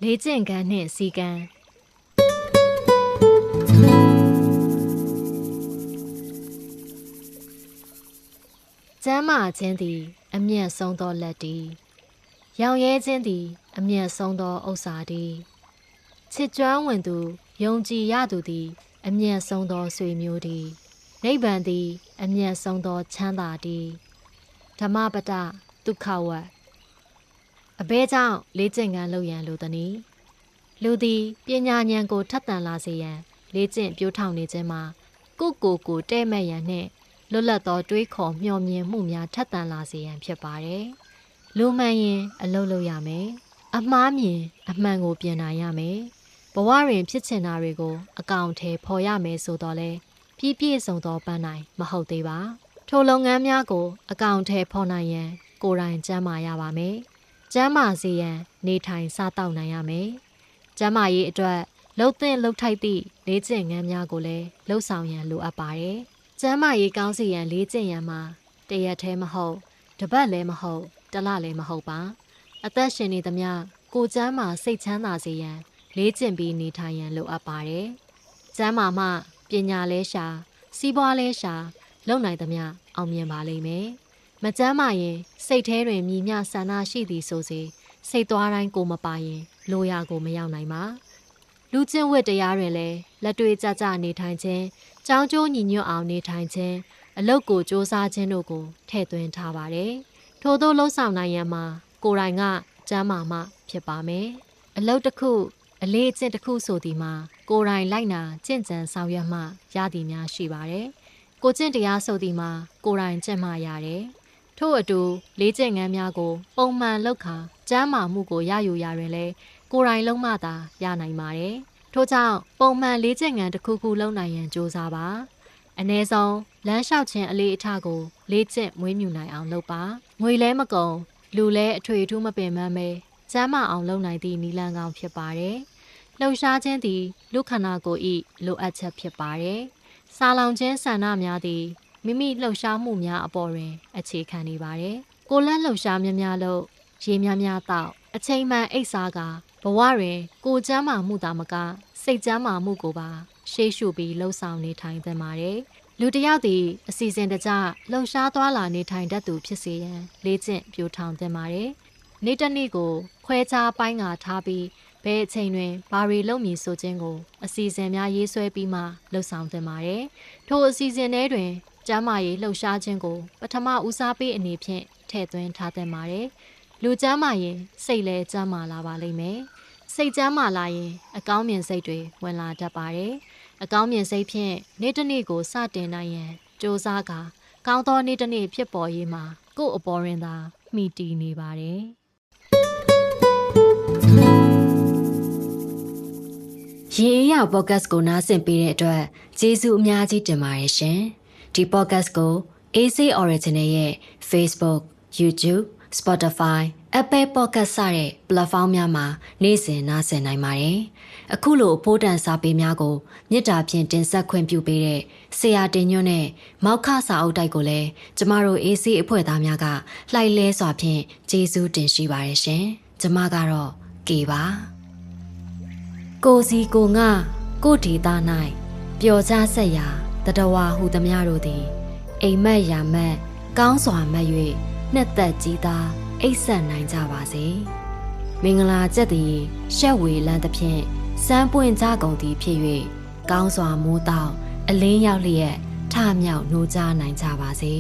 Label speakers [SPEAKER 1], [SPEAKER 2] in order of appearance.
[SPEAKER 1] လေးကျင့်ခန်းနှင့်စီကံကျမ်းမာခြင်းသည်အမြတ်ဆုံးသောလက်တည်းရောင်ရဲခြင်းသည်အမြတ်ဆုံးသောဥစ္စာတည်းချစ်ကြွမ်းဝင်သူယုံကြည်ရသူသည်အမြတ်ဆုံးသောဆွေမျိုးတည်းနိဗ္ဗာန်သည်အမြတ်ဆုံးသောချမ်းသာတည်းဓမ္မပဒဒုက္ခဝတ်အဘဲကြောင့်လေးကျင့်ခန်းလုပ်ရန်လိုသည်။လူသည်ပညာဉာဏ်ကိုထက်သန်လာစေရန်လေးကျင့်ပြိုးထောင်နေခြင်းမှာကိုယ်တဲ့မဲ့ရန်နှင့်လွတ်လပ်သောတွေးခေါ်မျှော်မြင်မှုများထက်သန်လာစေရန်ဖြစ်ပါတယ်။လူမှန်ရင်အလုပ်လုပ်ရမယ်။အမှားမြင်အမှန်ကိုပြင်နိုင်ရမယ်။ဘဝတွင်ဖြစ်ချင်တာတွေကိုအကောင်အထည်ဖော်ရမယ်ဆိုတော့လေပြည့်စုံသောပန်းနိုင်မဟုတ်သေးပါ။ထိုလုပ်ငန်းများကိုအကောင်အထည်ဖော်နိုင်ရန်ကိုယ်တိုင်ကျန်းမာရပါမယ်။ကျန်းမာစေရန်နေထိုင်စားသောက်နိုင်ရမယ်။ကျန်းမာရေးအတွက်လှုပ်သင့်လှုပ်ထိုက်သည့်လေးကျင့်ခန်းများကိုလည်းလှုပ်ဆောင်ရန်လိုအပ်ပါတယ်။ကျန်းမာရေးကောင်းစေရန်လေးကျင့်ရန်မှာတရက်တည်းမဟုတ်တစ်ပတ်လည်းမဟုတ်တစ်လလည်းမဟုတ်ပါ။အသက်ရှင်နေသမျှကိုယ်ကျန်းမာစိတ်ချမ်းသာစေရန်လေးကျင့်ပြီးနေထိုင်ရန်လိုအပ်ပါတယ်။ကျန်းမာမှပညာလဲရှာစီးပွားလဲရှာလုပ်နိုင်သမျှအောင်မြင်ပါလိမ့်မယ်။မကျန်းမာရင်စိတ်ထဲတွင်မြည်မြဆန္ဒရှိသည်ဆိုစေစိတ်သွားတိုင်းကိုမပါရင်လိုရာကိုမရောက်နိုင်ပါလူကျင့်ဝတ်တရားတွင်လည်းလက်တွေ့ကြကြနေထိုင်ခြင်းကြောင်းကျိုးညီညွတ်အောင်နေထိုင်ခြင်းအလုပ်ကိုစ조사ခြင်းတို့ကိုထည့်သွင်းထားပါတယ်ထို့သောလှုပ်ဆောင်နိုင်ရန်မှာကိုယ်တိုင်ကကျမ်းမာမှဖြစ်ပါမယ်အလုပ်တစ်ခုအလေးအကျင့်တစ်ခုဆိုသည်မှာကိုယ်တိုင်လိုက်နာကျင့်ကြံဆောင်ရွက်မှရသည်များရှိပါတယ်ကိုကျင့်တရားဆိုသည်မှာကိုယ်တိုင်ကျင့်မှရတယ်ထို့အတူလေးကျင့်ငန်းများကိုပုံမှန်လုပ်ခါကျမ်းမာမှုကိုရယူရတွင်လည်းကိုယ်တိုင်လုံးမသာရနိုင်ပါတယ်။ထို့ကြောင့်ပုံမှန်လေးကျင့်ငန်းတစ်ခုခုလုပ်နိုင်ရန်ကြိုးစားပါ။အနည်းဆုံးလမ်းလျှောက်ခြင်းအလေးအထားကိုလေးကျင့်မွေးမြူနိုင်အောင်လုပ်ပါ။ငွေလဲမကုန်လူလဲအထွေထူးမပင်ပန်းပဲကျမ်းမာအောင်လုပ်နိုင်သည့်နည်းလမ်းကောင်းဖြစ်ပါတယ်။လှုပ်ရှားခြင်းသည်လူခန္ဓာကိုယ်၏လိုအပ်ချက်ဖြစ်ပါတယ်။စာလောင်ခြင်းဆန္ဒများသည်မိမိလှုပ်ရှားမှုများအပေါ်တွင်အခြေခံနေပါတယ်။ကိုယ်လက်လှုပ်ရှားများလို့ရေများတောက်အချိန်မှန်အိတ်စားကဘဝတွင်ကိုယ်ကျမ်းမာမှုသာမကစိတ်ကျမ်းမာမှုကိုပါရှေ့ရှုပြီးလှုပ်ဆောင်နေထိုင်သင့်ပါတယ်။လူတစ်ယောက်သည်အစီအစဉ်တကျလှုပ်ရှားသွားလာနေထိုင်တတ်သူဖြစ်စေရန်လေးကျင့်ပြိုထောင်သင့်ပါတယ်။နေ့တစ်နေ့ကိုခွဲခြားပိုင်းကထားပြီးဘယ်အချိန်တွင်ဘာတွေလုပ်မည်ဆိုခြင်းကိုအစီအစဉ်များရေးဆွဲပြီးမှလှုပ်ဆောင်သင့်ပါတယ်။ထိုအစီအစဉ်ထဲတွင်ကျမ်းမာရေးလှုပ်ရှားခြင်းကိုပထမဦးစားပေးအနေဖြင့်ထည့်သွင်းထားသင့်ပါတယ်။လူကျမ်းမာရင်စိတ်လည်းကျမ်းမာလာပါလိမ့်မယ်။စိတ်ကျမ်းမာလာရင်အကောင်းမြင်စိတ်တွေဝင်လာတတ်ပါတယ်။အကောင်းမြင်စိတ်ဖြင့်နေ့တစ်နေ့ကိုစတင်နိုင်ရန်ကြိုးစားကာကောင်းသောနေ့တစ်နေ့ဖြစ်ပေါ်ရေးမှာကိုယ့်အပေါ်ရင်သာမှီတည်နေပါတယ်။ရေအေးရပေါ့ကတ်ကိုနားဆင်ပေးတဲ့အတွက်ကျေးဇူးအများကြီးတင်ပါတယ်ရှင်။ဒီပေါ့ကတ်ကို AC Original ရဲ့ Facebook, YouTube, Spotify, Apple Podcast စတဲ့ platform များမှာနေ့စဉ်နားဆင်နိုင်ပါတယ်။အခုလိုအဖို့တန်စာပေများကိုမေတ္တာဖြင့်တင်ဆက်ခွင့်ပြုပေးတဲ့ဆရာတင်ညွန့်နဲ့မောက်ခစာအုပ်တိုက်ကိုလည်းကျမတို့ AC အဖွဲ့သားများကလှိုက်လဲစွာဖြင့်ကျေးဇူးတင်ရှိပါတယ်ရှင်။ကျမကတော့ကေပါ။ကိုစီကိုငါကိုဒေသ၌ပျော်ကြဆက်ရာတတဝါဟူသမျှတို့သည်အိမ်မက်ရာမက်ကောင်းစွာမက်၍နှစ်သက်ကြီးသာအိပ်ဆက်နိုင်ကြပါစေမင်္ဂလာကျက်သည်ရှက်ဝေလန်းသဖြင့်စမ်းပွင့်ကြကုန်သည်ဖြစ်၍ကောင်းစွာမိုးတောက်အလင်းရောက်လျက်ထမြောက်နိုးကြနိုင်ကြပါစေ